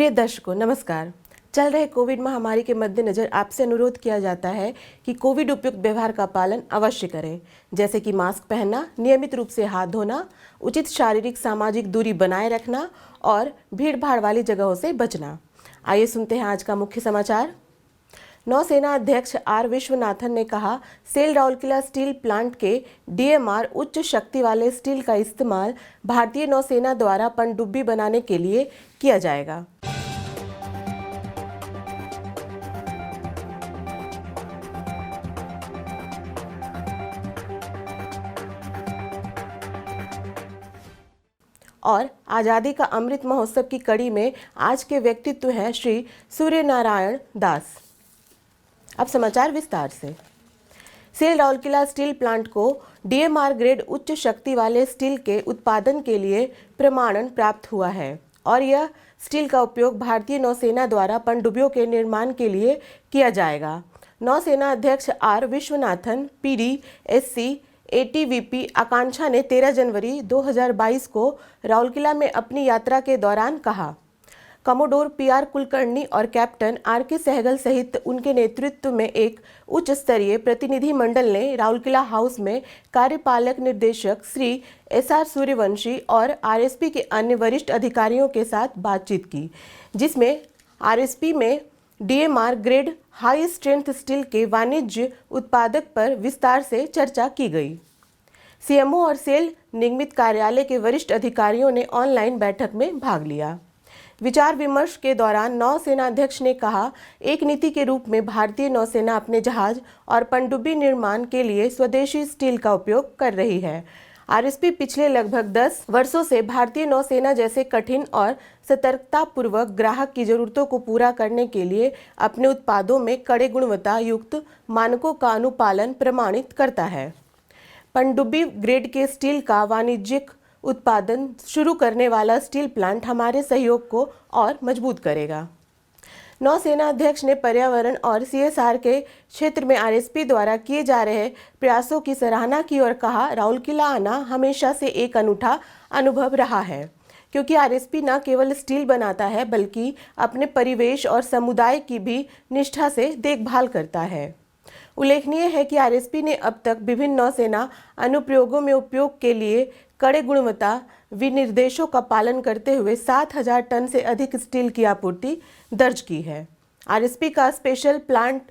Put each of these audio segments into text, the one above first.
प्रिय दर्शकों नमस्कार। चल रहे कोविड महामारी के मद्देनजर आपसे अनुरोध किया जाता है कि कोविड उपयुक्त व्यवहार का पालन अवश्य करें, जैसे कि मास्क पहनना, नियमित रूप से हाथ धोना, उचित शारीरिक सामाजिक दूरी बनाए रखना और भीड़ भाड़ वाली जगहों से बचना। आइए सुनते हैं आज का मुख्य समाचार। नौसेना अध्यक्ष आर विश्वनाथन ने कहा, सेल राउरकेला स्टील प्लांट के डीएमआर उच्च शक्ति वाले स्टील का इस्तेमाल भारतीय नौसेना द्वारा पनडुब्बी बनाने के लिए किया जाएगा। और आज़ादी का अमृत महोत्सव की कड़ी में आज के व्यक्तित्व हैं श्री सूर्यनारायण दास। अब समाचार विस्तार से। सेल राउरकेला स्टील प्लांट को डीएमआर ग्रेड उच्च शक्ति वाले स्टील के उत्पादन के लिए प्रमाणन प्राप्त हुआ है और यह स्टील का उपयोग भारतीय नौसेना द्वारा पनडुब्बियों के निर्माण के लिए किया जाएगा। नौसेना अध्यक्ष आर विश्वनाथन पीडी एससी एटीवीपी आकांक्षा ने 13 जनवरी 2022 को राउरकेला में अपनी यात्रा के दौरान कहा, कमोडोर पीआर कुलकर्णी और कैप्टन आर के सहगल सहित उनके नेतृत्व में एक उच्च स्तरीय प्रतिनिधि मंडल ने राउरकेला हाउस में कार्यपालक निर्देशक श्री एसआर सूर्यवंशी और आरएसपी के अन्य वरिष्ठ अधिकारियों के साथ बातचीत की, जिसमें आरएसपी में DMR grade high strength steel के वाणिज्य उत्पादक पर विस्तार से चर्चा की गई। सीएमओ और सेल निगमित कार्यालय के वरिष्ठ अधिकारियों ने ऑनलाइन बैठक में भाग लिया। विचार विमर्श के दौरान नौसेना अध्यक्ष ने कहा, एक नीति के रूप में भारतीय नौसेना अपने जहाज और पनडुब्बी निर्माण के लिए स्वदेशी स्टील का उपयोग कर रही है। आरएसपी पिछले लगभग 10 वर्षों से भारतीय नौसेना जैसे कठिन और सतर्कतापूर्वक ग्राहक की जरूरतों को पूरा करने के लिए अपने उत्पादों में कड़े गुणवत्ता युक्त मानकों का अनुपालन प्रमाणित करता है। पनडुब्बी ग्रेड के स्टील का वाणिज्यिक उत्पादन शुरू करने वाला स्टील प्लांट हमारे सहयोग को और मजबूत करेगा। नौसेना अध्यक्ष ने पर्यावरण और सीएसआर के क्षेत्र में आरएसपी द्वारा किए जा रहे प्रयासों की सराहना की और कहा, राउरकेला आना हमेशा से एक अनूठा अनुभव रहा है, क्योंकि आरएसपी न केवल स्टील बनाता है बल्कि अपने परिवेश और समुदाय की भी निष्ठा से देखभाल करता है। उल्लेखनीय है कि आरएसपी ने अब तक विभिन्न नौसेना अनुप्रयोगों में उपयोग के लिए कड़े गुणवत्ता विनिर्देशों का पालन करते हुए 7000 टन से अधिक स्टील की आपूर्ति दर्ज की है। आरएसपी का स्पेशल प्लांट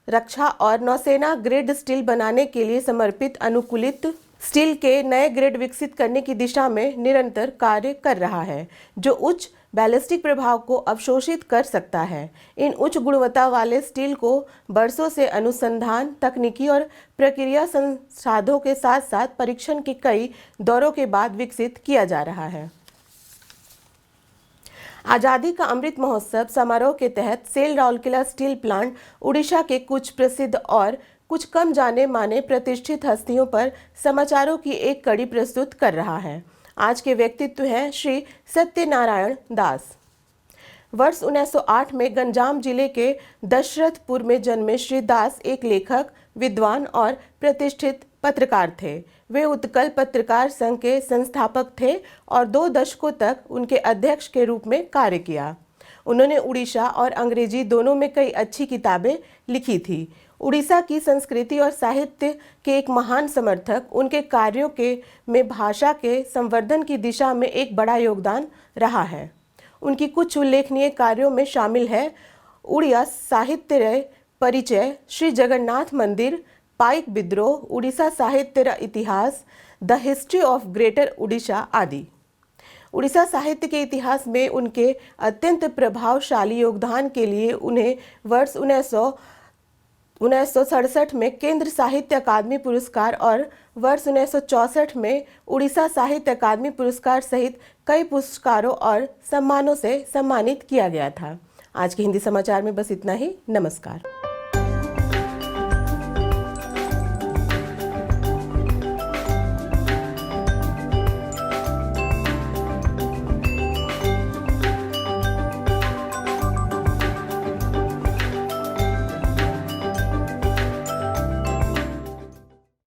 रक्षा और नौसेना ग्रेड स्टील बनाने के लिए समर्पित अनुकूलित स्टील के नए ग्रेड विकसित करने की दिशा में निरंतर कार्य कर रहा है, जो उच्च बैलिस्टिक प्रभाव को अवशोषित कर सकता है। इन उच्च गुणवत्ता वाले स्टील को वर्षों से अनुसंधान, तकनीकी और प्रक्रिया संसाधनों के साथ साथ परीक्षण के कई दौरों के बाद विकसित किया जा रहा है। आज़ादी का अमृत महोत्सव समारोह के तहत सेल राउरकेला स्टील प्लांट उड़ीसा के कुछ प्रसिद्ध और कुछ कम जाने माने प्रतिष्ठित हस्तियों पर समाचारों की एक कड़ी प्रस्तुत कर रहा है। आज के व्यक्तित्व हैं श्री सत्यनारायण दास। वर्ष 1908 में गंजाम जिले के दशरथपुर में जन्मे श्री दास एक लेखक, विद्वान और प्रतिष्ठित पत्रकार थे। वे उत्कल पत्रकार संघ के संस्थापक थे और 2 दशकों तक उनके अध्यक्ष के रूप में कार्य किया। उन्होंने उड़ीसा और अंग्रेजी दोनों में कई अच्छी किताबें लिखी थी। उड़ीसा की संस्कृति और साहित्य के एक महान समर्थक, उनके कार्यों के में भाषा के संवर्धन की दिशा में एक बड़ा योगदान रहा है। उनकी कुछ उल्लेखनीय कार्यों में शामिल है उड़िया साहित्य परिचय, श्री जगन्नाथ मंदिर, पाइक विद्रोह, उड़ीसा साहित्य इतिहास, the history of greater Orissa आदि। उड़ीसा साहित्य के इतिहास में उनके अत्यंत प्रभावशाली योगदान के लिए उन्हें वर्ष 1967 में केंद्र साहित्य अकादमी पुरस्कार और वर्ष 1964 में उड़ीसा साहित्य अकादमी पुरस्कार सहित कई पुरस्कारों और सम्मानों से सम्मानित किया गया था। आज के हिंदी समाचार में बस इतना ही। नमस्कार।